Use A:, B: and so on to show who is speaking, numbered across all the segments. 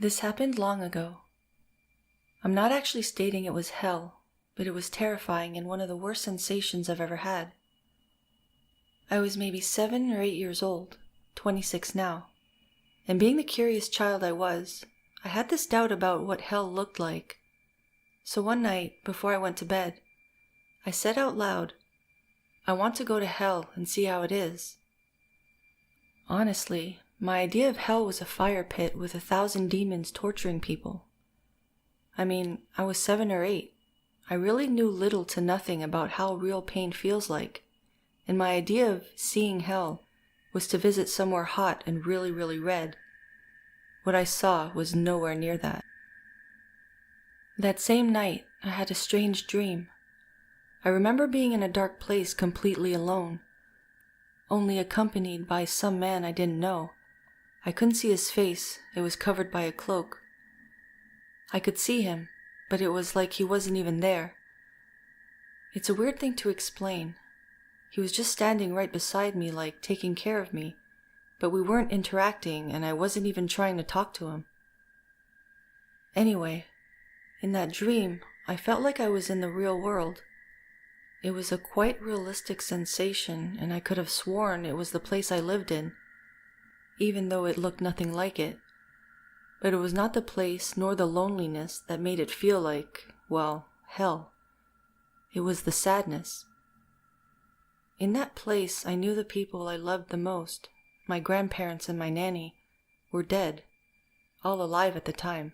A: This happened long ago. I'm not actually stating it was hell, but it was terrifying and one of the worst sensations I've ever had. I was maybe 7 or 8 years old, 26 now, and being the curious child I was, I had this doubt about what hell looked like. So one night, before I went to bed, I said out loud, "I want to go to hell and see how it is." Honestly, my idea of hell was a fire pit with 1,000 demons torturing people. I mean, I was 7 or 8. I really knew little to nothing about how real pain feels like, and my idea of seeing hell was to visit somewhere hot and really, really red. What I saw was nowhere near that. That same night, I had a strange dream. I remember being in a dark place completely alone, only accompanied by some man I didn't know. I couldn't see his face, it was covered by a cloak. I could see him, but it was like he wasn't even there. It's a weird thing to explain. He was just standing right beside me, like taking care of me, but we weren't interacting and I wasn't even trying to talk to him. Anyway, in that dream, I felt like I was in the real world. It was a quite realistic sensation, and I could have sworn it was the place I lived in, even though it looked nothing like it. But it was not the place nor the loneliness that made it feel like, well, hell. It was the sadness. In that place, I knew the people I loved the most, my grandparents and my nanny, were dead, all alive at the time.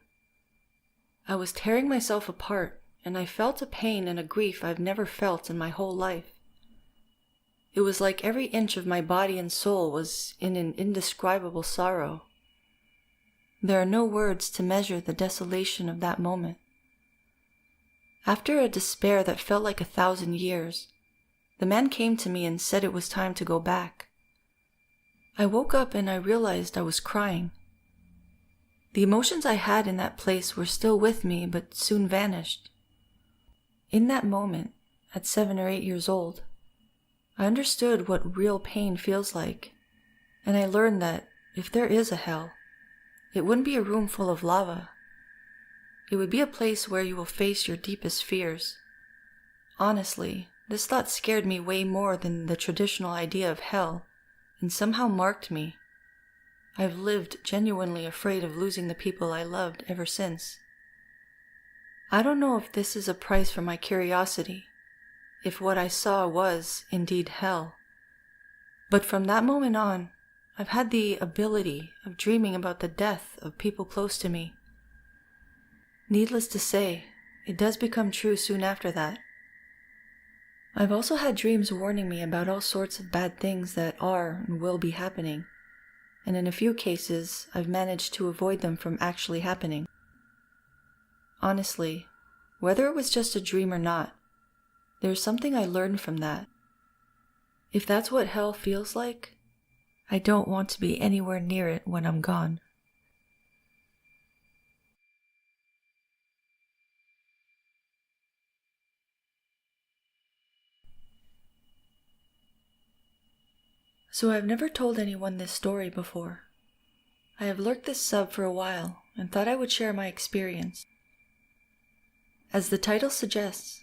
A: I was tearing myself apart, and I felt a pain and a grief I've never felt in my whole life. It was like every inch of my body and soul was in an indescribable sorrow. There are no words to measure the desolation of that moment. After a despair that felt like 1,000 years, the man came to me and said it was time to go back. I woke up and I realized I was crying. The emotions I had in that place were still with me, but soon vanished. In that moment, at 7 or 8 years old, I understood what real pain feels like, and I learned that if there is a hell, it wouldn't be a room full of lava. It would be a place where you will face your deepest fears. Honestly, this thought scared me way more than the traditional idea of hell, and somehow marked me. I've lived genuinely afraid of losing the people I loved ever since. I don't know if this is a price for my curiosity, if what I saw was indeed hell. But from that moment on, I've had the ability of dreaming about the death of people close to me. Needless to say, it does become true soon after that. I've also had dreams warning me about all sorts of bad things that are and will be happening, and in a few cases, I've managed to avoid them from actually happening. Honestly, whether it was just a dream or not, there's something I learned from that. If that's what hell feels like, I don't want to be anywhere near it when I'm gone. So I've never told anyone this story before. I have lurked this sub for a while and thought I would share my experience. As the title suggests,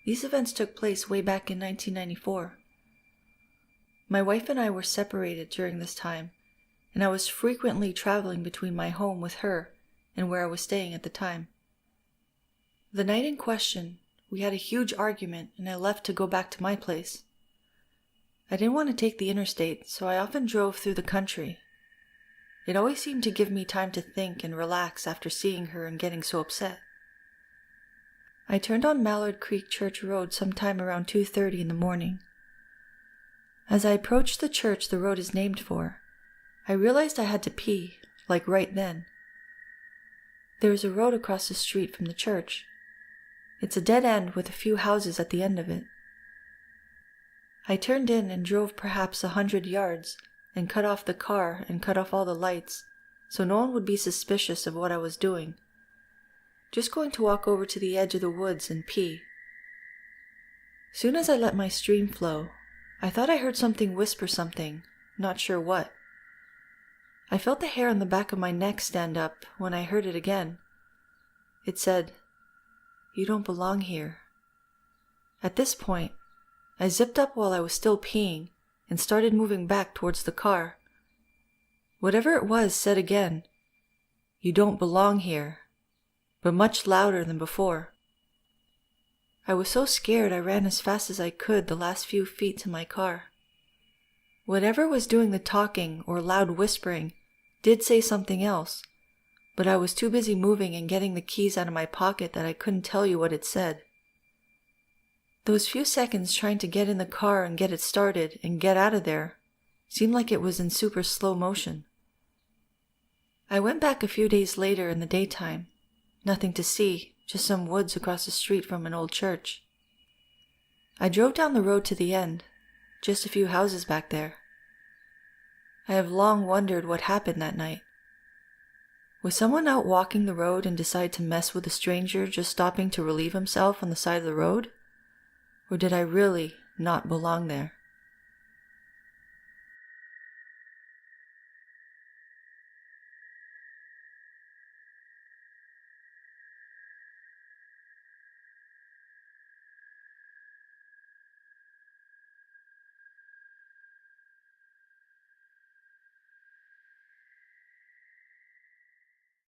A: these events took place way back in 1994. My wife and I were separated during this time, and I was frequently traveling between my home with her and where I was staying at the time. The night in question, we had a huge argument and I left to go back to my place. I didn't want to take the interstate, so I often drove through the country. It always seemed to give me time to think and relax after seeing her and getting so upset. I turned on Mallard Creek Church Road sometime around 2:30 in the morning. As I approached the church the road is named for, I realized I had to pee, like right then. There is a road across the street from the church. It's a dead end with a few houses at the end of it. I turned in and drove perhaps 100 yards and cut off the car and cut off all the lights so no one would be suspicious of what I was doing. Just going to walk over to the edge of the woods and pee. Soon as I let my stream flow, I thought I heard something whisper something, not sure what. I felt the hair on the back of my neck stand up when I heard it again. It said, "You don't belong here." At this point, I zipped up while I was still peeing and started moving back towards the car. Whatever it was said again, "You don't belong here," but much louder than before. I was so scared I ran as fast as I could the last few feet to my car. Whatever was doing the talking or loud whispering did say something else, but I was too busy moving and getting the keys out of my pocket that I couldn't tell you what it said. Those few seconds trying to get in the car and get it started and get out of there seemed like it was in super slow motion. I went back a few days later in the daytime. Nothing to see, just some woods across the street from an old church. I drove down the road to the end, just a few houses back there. I have long wondered what happened that night. Was someone out walking the road and decided to mess with a stranger just stopping to relieve himself on the side of the road? Or did I really not belong there?